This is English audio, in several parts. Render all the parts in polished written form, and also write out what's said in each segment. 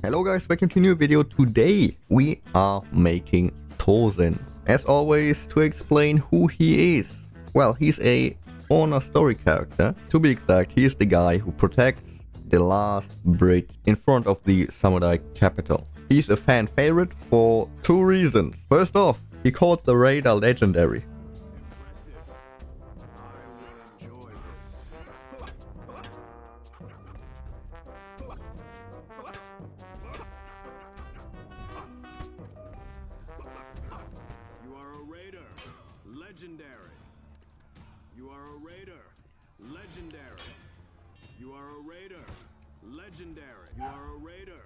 Hello guys, welcome to a new video. Today we are making Tozen. As always, to explain who he is. Well, he's a Honor story character. To be exact, he is the guy who protects the last bridge in front of the samurai capital. He's a fan favorite for two reasons. First off, he called the radar legendary. Legendary. You are a raider. Legendary. You are a raider. Legendary. You are a raider.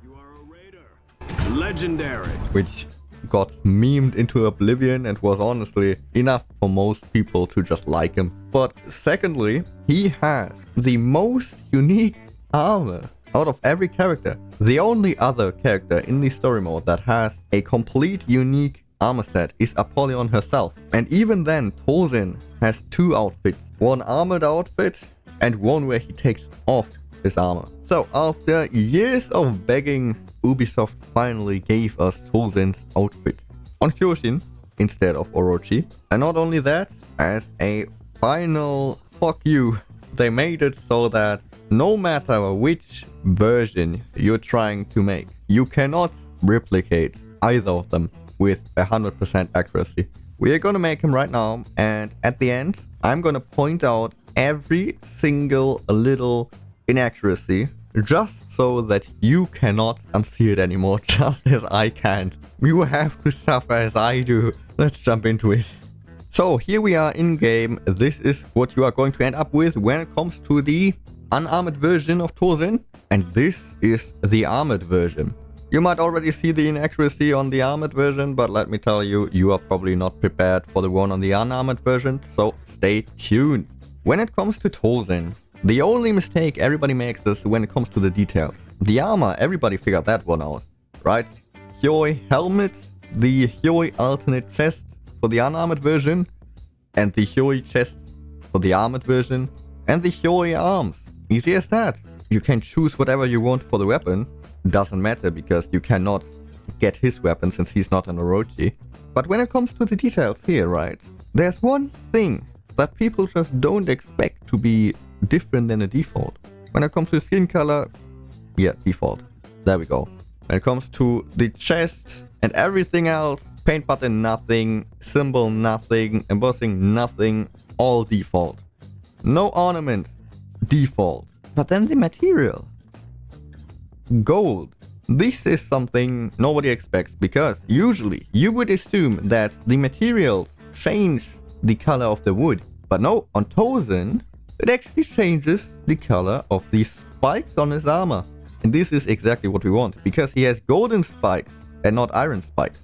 You are a raider. Legendary. Which got memed into oblivion and was honestly enough for most people to just like him. But secondly, he has the most unique armor out of every character. The only other character in the story mode that has a complete unique armor set is Apollyon herself. And even then, Tozen has two outfits. One armored outfit and one where he takes off his armor. So after years of begging, Ubisoft finally gave us Tozen's outfit on Kyoshin instead of Orochi. And not only that, as a final fuck you, they made it so that no matter which version you're trying to make, you cannot replicate either of them with 100% accuracy. We are gonna make him right now, and at the end, I'm gonna point out every single little inaccuracy, just so that you cannot unsee it anymore, just as I can't. You have to suffer as I do. Let's jump into it. So here we are in game. This is what you are going to end up with when it comes to the unarmored version of Tozen, and this is the armored version. You might already see the inaccuracy on the armored version, but let me tell you, you are probably not prepared for the one on the unarmored version, so stay tuned. When it comes to Tozen, the only mistake everybody makes is when it comes to the details. The armor, everybody figured that one out, right? Hyoi helmet, the Hyoi alternate chest for the unarmored version, and the Hyoi chest for the armored version, and the Hyoi arms. Easy as that. You can choose whatever you want for the weapon. Doesn't matter because you cannot get his weapon since he's not an Orochi. But when it comes to the details here, right? There's one thing that people just don't expect to be different than a default. When it comes to skin color, yeah, default. There we go. When it comes to the chest and everything else, paint button nothing, symbol nothing, embossing nothing, all default. No ornament, default. But then the material. Gold. This is something nobody expects because usually you would assume that the materials change the color of the wood. But no, on Tozen, it actually changes the color of the spikes on his armor. And this is exactly what we want because he has golden spikes and not iron spikes.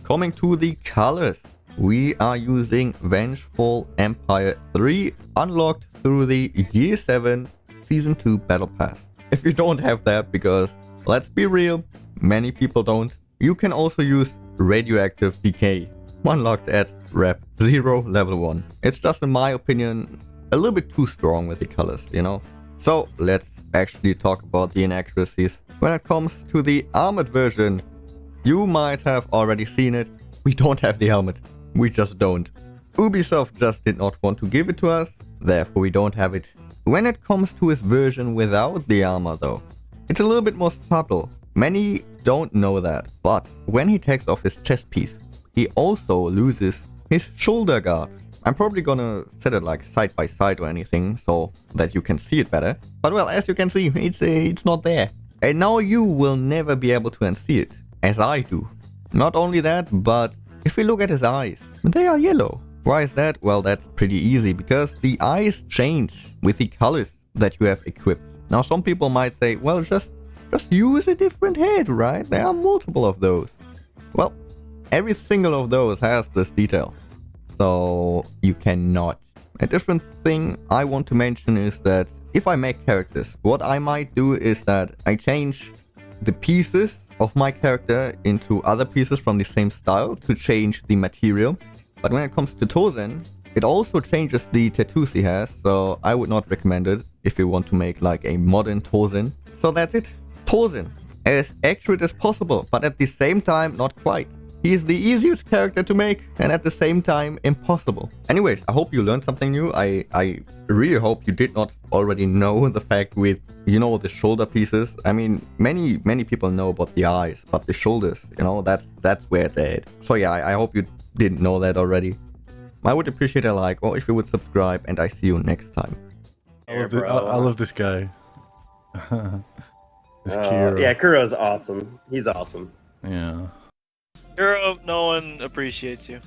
Coming to the colors, we are using Vengeful Empire 3 unlocked through the Year 7 Season 2 Battle Pass. If you don't have that, because let's be real, many people don't, you can also use Radioactive Decay, unlocked at Rep 0 Level 1. It's just, in my opinion, a little bit too strong with the colors, you know? So let's actually talk about the inaccuracies. When it comes to the armored version, you might have already seen it. We don't have the helmet. We just don't. Ubisoft just did not want to give it to us, therefore we don't have it. When it comes to his version without the armor though, it's a little bit more subtle. Many don't know that, but when he takes off his chest piece, he also loses his shoulder guards. I'm probably gonna set it like side by side or anything so that you can see it better. But well, as you can see, it's not there. And now you will never be able to unsee it, as I do. Not only that, but if we look at his eyes, they are yellow. Why is that? Well, that's pretty easy because the eyes change with the colors that you have equipped. Now, some people might say, well, just use a different head, right? There are multiple of those. Well, every single of those has this detail. So you cannot. A different thing I want to mention is that if I make characters, what I might do is that I change the pieces of my character into other pieces from the same style to change the material. But when it comes to Tozen, it also changes the tattoos he has, so I would not recommend it. if you want to make like a modern Tozen. So that's it. Tozen, as accurate as possible, but at the same time not quite. He is the easiest character to make and at the same time impossible. Anyways, I hope you learned something new. I really hope you did not already know the fact with, you know, the shoulder pieces. I mean, many people know about the eyes, but the shoulders, you know, that's where it's at. So yeah, I hope you didn't know that already. I would appreciate a like or if you would subscribe, and I see you next time. I love this guy. This Kiro. Yeah, Kuro's awesome. He's awesome. Yeah. Kuro, no one appreciates you.